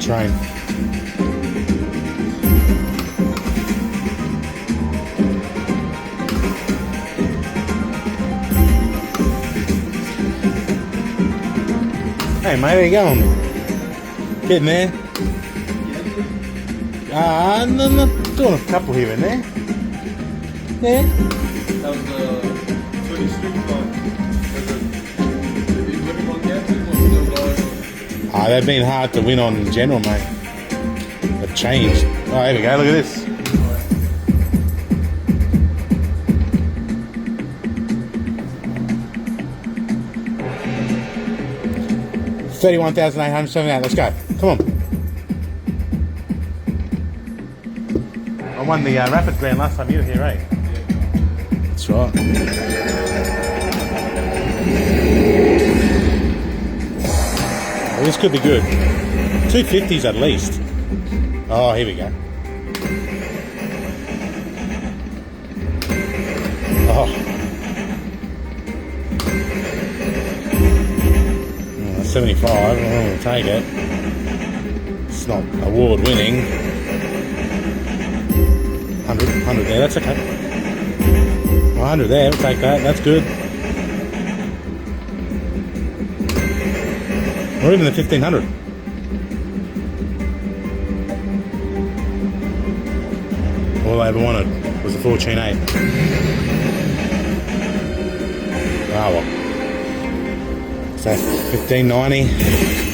train. Hey mate, where you going? Getting there? No, doing a couple here and there. Yeah. That was the 26 one. Have you winning on that team or still going on? They've been hard to win on in general, mate. They've changed. Oh, here we go, look at this. $31,878. Let's go. Come on. I won the Rapid Grand last time you were here, eh? That's right. Well, this could be good. 250s at least. Oh, here we go. Oh. 75, I'm going to take it. It's not award winning. 100 there, that's okay. 100 there, we'll take that, that's good. Or even the 1500. All I ever wanted was a Fortune 8. Ah well. So 1590.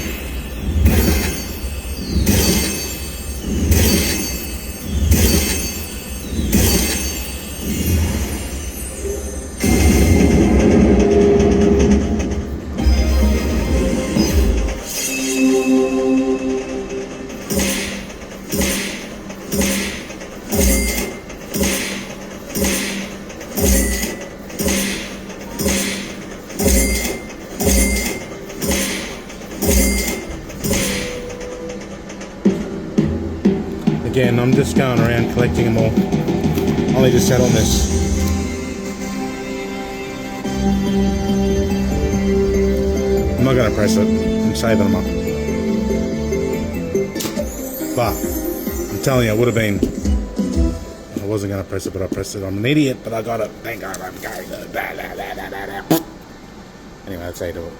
Again, I'm just going around collecting them all. Only just sat on this. I'm not going to press it. I'm saving them up. But I'm telling you, I would have been. I wasn't going to press it, but I pressed it. I'm an idiot, but I got it. Thank God I'm going. Anyway, that's how you do it.